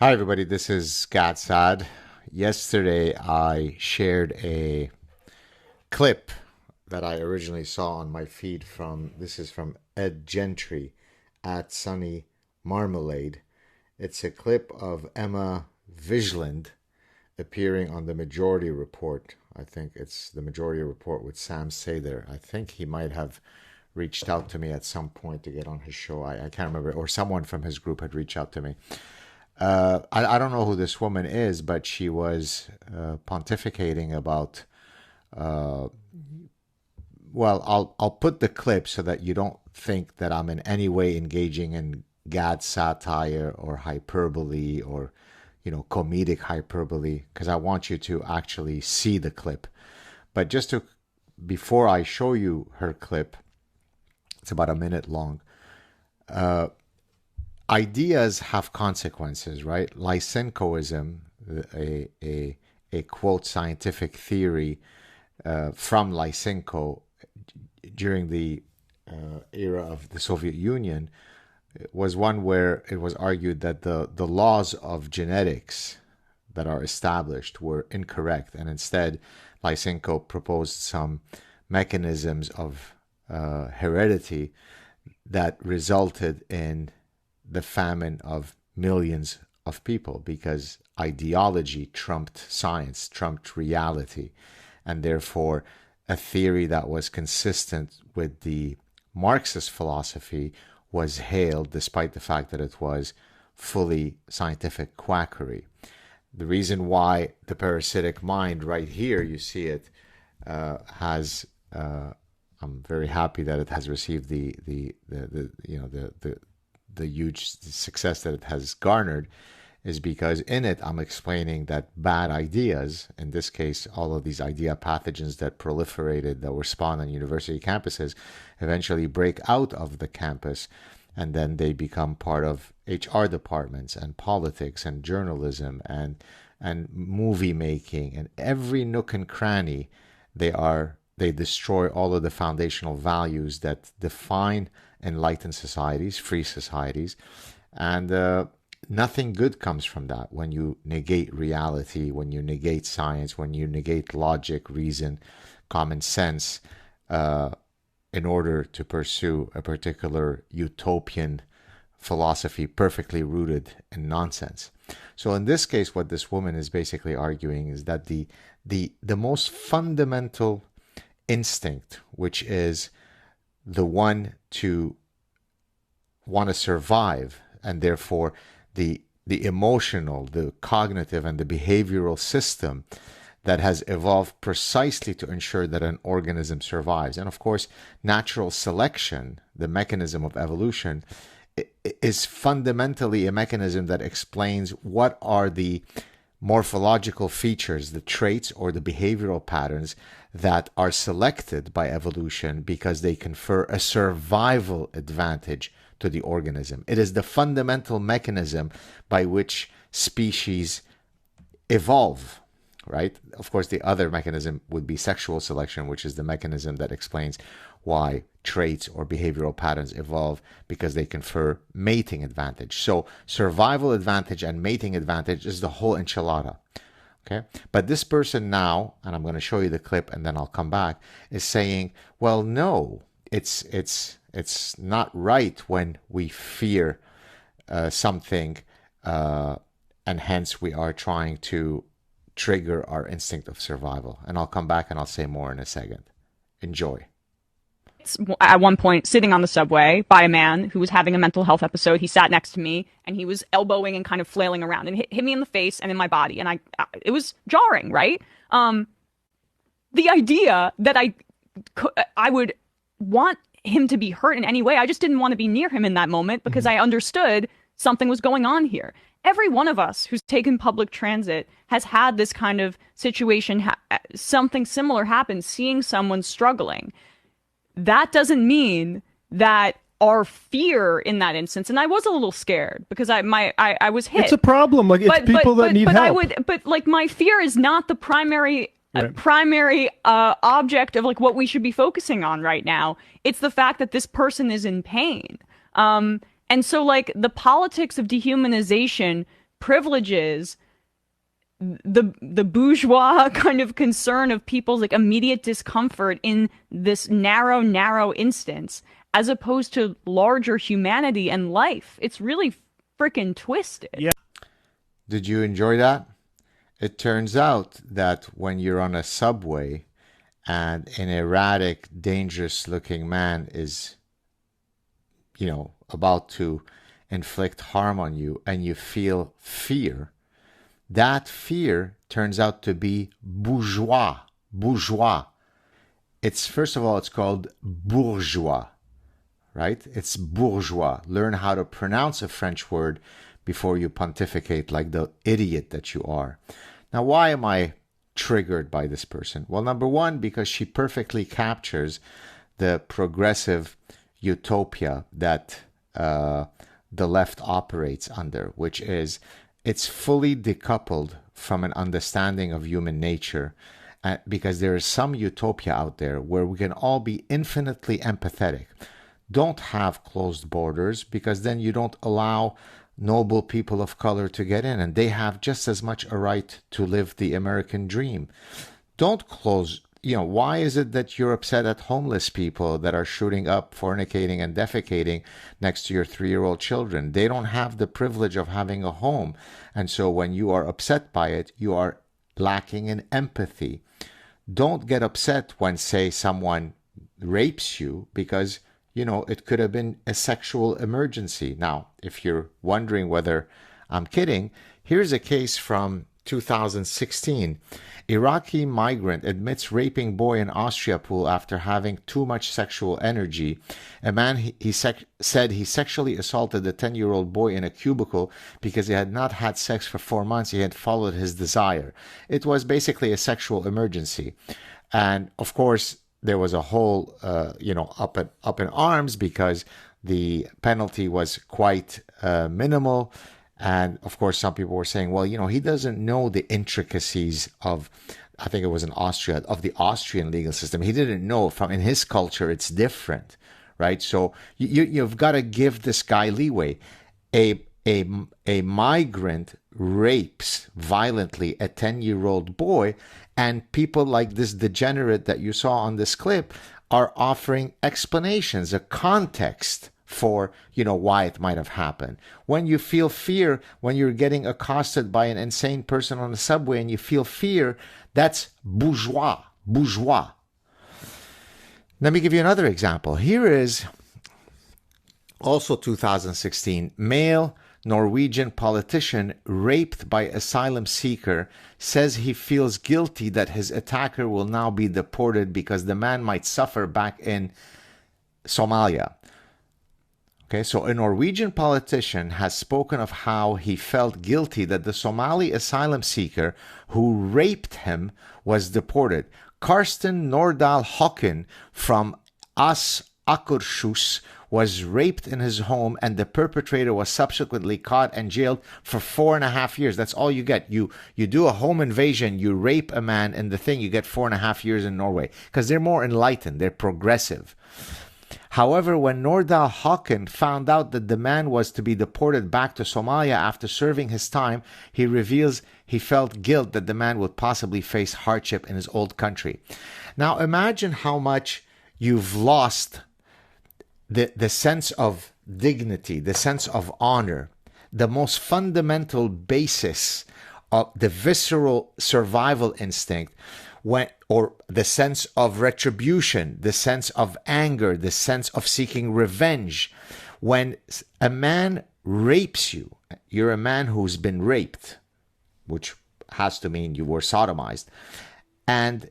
Hi, everybody. This is Gad Saad. Yesterday, I shared a clip that I originally saw on my feed from this is from Ed Gentry at Sunny Marmalade. It's a clip of Emma Vigeland appearing on the Majority Report. I think it's the Majority Report with Sam Sather. I think he might have reached out to me at some point to get on his show. I can't remember, or someone from his group had reached out to me. I don't know who this woman is, but she was pontificating about. Uh, well, I'll put the clip so that you don't think that I'm in any way engaging in Gad satire or hyperbole or comedic hyperbole, because I want you to actually see the clip. But just to before I show you her clip, it's about a minute long. Uh, Ideas have consequences, right? Lysenkoism, a quote scientific theory from Lysenko during the era of the Soviet Union, was one where it was argued that the laws of genetics that are established were incorrect, and instead Lysenko proposed some mechanisms of heredity that resulted in the famine of millions of people, because ideology trumped science, trumped reality, and therefore a theory that was consistent with the Marxist philosophy was hailed despite the fact that it was fully scientific quackery. The reason why the parasitic mind, right here, you see it, has I'm very happy that it has received the huge success that it has garnered, is because in it I'm explaining that bad ideas, in this case all of these idea pathogens that proliferated, that were spawned on university campuses, eventually break out of the campus, and then they become part of HR departments and politics and journalism and movie making, and every nook and cranny. They destroy all of the foundational values that define enlightened societies, free societies, and nothing good comes from that when you negate reality, when you negate science, when you negate logic, reason, common sense, in order to pursue a particular utopian philosophy perfectly rooted in nonsense. So in this case, what this woman is basically arguing is that the most fundamental instinct, which is the one to want to survive, and therefore the emotional, the cognitive, and the behavioral system that has evolved precisely to ensure that an organism survives. And of course, natural selection, the mechanism of evolution, is fundamentally a mechanism that explains what are the morphological features, the traits or the behavioral patterns that are selected by evolution because they confer a survival advantage to the organism. It is the fundamental mechanism by which species evolve, right? Of course, the other mechanism would be sexual selection, which is the mechanism that explains why traits or behavioral patterns evolve, because they confer mating advantage. So survival advantage and mating advantage is the whole enchilada. Okay, but this person now, and I'm going to show you the clip and then I'll come back, is saying, well, no, it's not right when we fear something, and hence we are trying to trigger our instinct of survival. And I'll come back and I'll say more in a second. Enjoy. At one point, sitting on the subway by a man who was having a mental health episode. He sat next to me and he was elbowing and kind of flailing around and hit me in the face and in my body. And it was jarring, right? The idea that I would want him to be hurt in any way, I just didn't want to be near him in that moment, because I understood something was going on here. Every one of us who's taken public transit has had this kind of situation, something similar happen, seeing someone struggling. That doesn't mean that our fear in that instance, and I was a little scared because I was hit. It's a problem. Like, it's people that need help. But like, my fear is not the primary object of like what we should be focusing on right now. It's the fact that this person is in pain. And so like the politics of dehumanization privileges the bourgeois kind of concern of people's like immediate discomfort in this narrow instance, as opposed to larger humanity and life. It's really freaking twisted. Yeah. Did you enjoy that? It turns out that when you're on a subway and an erratic, dangerous-looking man is, about to inflict harm on you and you feel fear, that fear turns out to be bourgeois. Bourgeois. First of all, it's called bourgeois, right? It's bourgeois. Learn how to pronounce a French word before you pontificate like the idiot that you are. Now, why am I triggered by this person? Well, number one, because she perfectly captures the progressive utopia that the left operates under, which is it's fully decoupled from an understanding of human nature, because there is some utopia out there where we can all be infinitely empathetic. Don't have closed borders, because then you don't allow noble people of color to get in, and they have just as much a right to live the American dream. Don't close. Why is it that you're upset at homeless people that are shooting up, fornicating, and defecating next to your 3-year-old children? They don't have the privilege of having a home. And so when you are upset by it, you are lacking in empathy. Don't get upset when, say, someone rapes you, because, it could have been a sexual emergency. Now, if you're wondering whether I'm kidding, here's a case from 2016. Iraqi migrant admits raping boy in Austria pool after having too much sexual energy. A man said he sexually assaulted the 10-year-old boy in a cubicle because he had not had sex for 4 months. He had followed his desire. It was basically a sexual emergency. And of course, there was a whole, up in arms, because the penalty was quite minimal. And of course, some people were saying, well, he doesn't know the intricacies of, I think it was in Austria, of the Austrian legal system. He didn't know in his culture, it's different, right? So you've got to give this guy leeway. A migrant rapes violently a 10-year-old boy, and people like this degenerate that you saw on this clip are offering explanations, a context for, why it might have happened. When you feel fear, when you're getting accosted by an insane person on the subway and you feel fear, that's bourgeois. Bourgeois. Let me give you another example. Here is also 2016. Male Norwegian politician raped by asylum seeker says he feels guilty that his attacker will now be deported because the man might suffer back in Somalia. Okay, so a Norwegian politician has spoken of how he felt guilty that the Somali asylum seeker who raped him was deported. Karsten Nordahl Håken from Akershus was raped in his home, and the perpetrator was subsequently caught and jailed for 4.5 years. That's all you get. You do a home invasion, you rape a man, and the thing, you get 4.5 years in Norway, because they're more enlightened, they're progressive. However, when Nordahl Håken found out that the man was to be deported back to Somalia after serving his time, he reveals he felt guilt that the man would possibly face hardship in his old country. Now imagine how much you've lost the sense of dignity, the sense of honor, the most fundamental basis of the visceral survival instinct, or the sense of retribution, the sense of anger, the sense of seeking revenge. When a man rapes you, you're a man who's been raped, which has to mean you were sodomized, and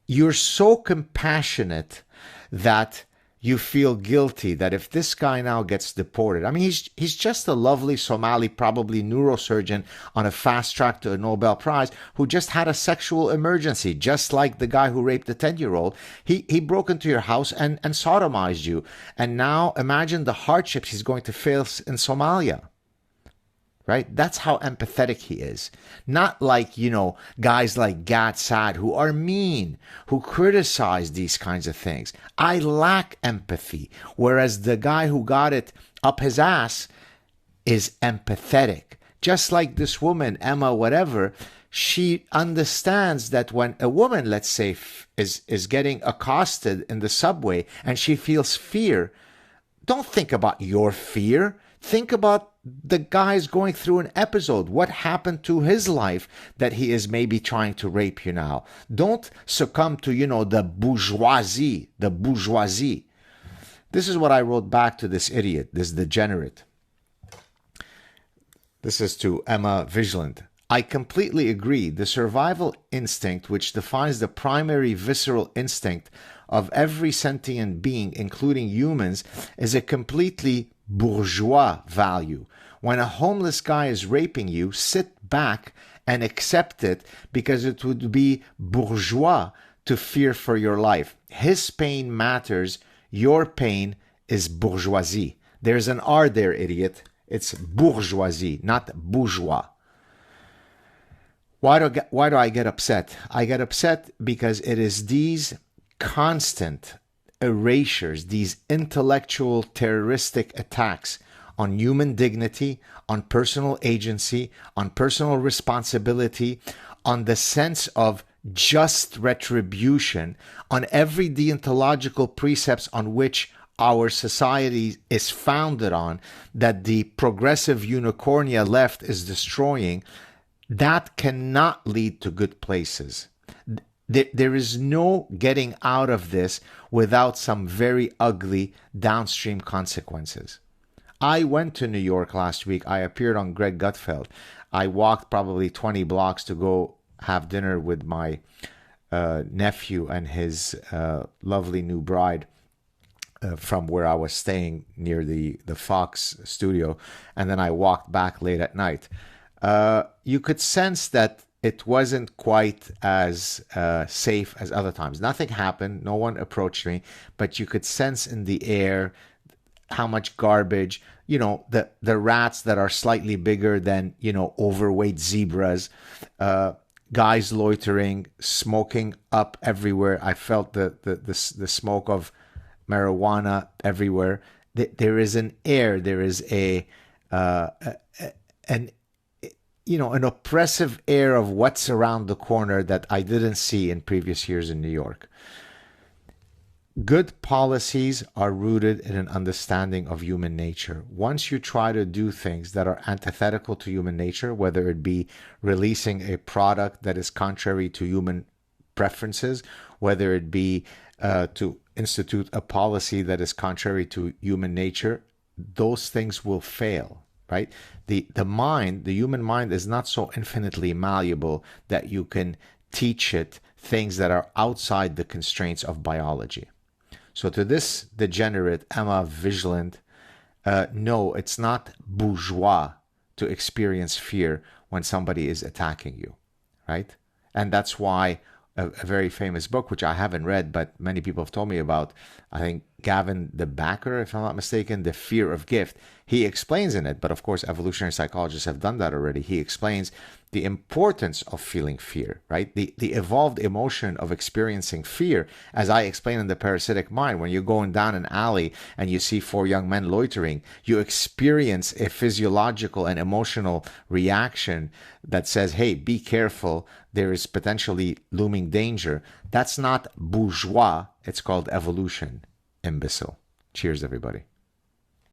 you're so compassionate that you feel guilty that if this guy now gets deported, I mean, he's just a lovely Somali, probably neurosurgeon on a fast track to a Nobel Prize, who just had a sexual emergency, just like the guy who raped the 10-year-old. He broke into your house and sodomized you. And now imagine the hardships he's going to face in Somalia. Right? That's how empathetic he is. Not like, guys like Gad Saad who are mean, who criticize these kinds of things. I lack empathy. Whereas the guy who got it up his ass is empathetic. just like this woman, Emma, whatever, she understands that when a woman, let's say, is getting accosted in the subway and she feels fear, don't think about your fear. Think about the guy's going through an episode. What happened to his life that he is maybe trying to rape you now? Don't succumb to, the bourgeoisie, This is what I wrote back to this idiot, this degenerate. This is to Emma Vigilant. I completely agree. The survival instinct, which defines the primary visceral instinct of every sentient being, including humans, is a completely bourgeois value. When a homeless guy is raping you, sit back and accept it, because it would be bourgeois to fear for your life. His pain matters. Your pain is bourgeoisie. There's an R there, idiot. It's bourgeoisie, not bourgeois. Why do I get upset? I get upset because it is these constant erasures, these intellectual terroristic attacks on human dignity, on personal agency, on personal responsibility, on the sense of just retribution, on every deontological precepts on which our society is founded on, that the progressive unicornia left is destroying. That cannot lead to good places. There is no getting out of this without some very ugly downstream consequences. I went to New York last week. I appeared on Greg Gutfeld. I walked probably 20 blocks to go have dinner with my nephew and his lovely new bride from where I was staying near the Fox studio. And then I walked back late at night. You could sense that it wasn't quite as safe as other times. Nothing happened. No one approached me. But you could sense in the air how much garbage, the rats that are slightly bigger than, overweight zebras, guys loitering, smoking up everywhere. I felt the smoke of marijuana everywhere. There is an air. There is an oppressive air of what's around the corner that I didn't see in previous years in New York. Good policies are rooted in an understanding of human nature. Once you try to do things that are antithetical to human nature, whether it be releasing a product that is contrary to human preferences, whether it be to institute a policy that is contrary to human nature, those things will fail. Right? The human mind is not so infinitely malleable that you can teach it things that are outside the constraints of biology. So to this degenerate Emma Vigilant, no, it's not bourgeois to experience fear when somebody is attacking you, right? And that's why a very famous book, which I haven't read, but many people have told me about, I think Gavin de Backer, if I'm not mistaken, The Fear of Gift. He explains in it, but of course evolutionary psychologists have done that already. He explains the importance of feeling fear, right? The evolved emotion of experiencing fear, as I explain in The Parasitic Mind. When you're going down an alley and you see 4 young men loitering, you experience a physiological and emotional reaction that says, hey, be careful, there is potentially looming danger. That's not bourgeois, it's called evolution, imbecile. Cheers, everybody.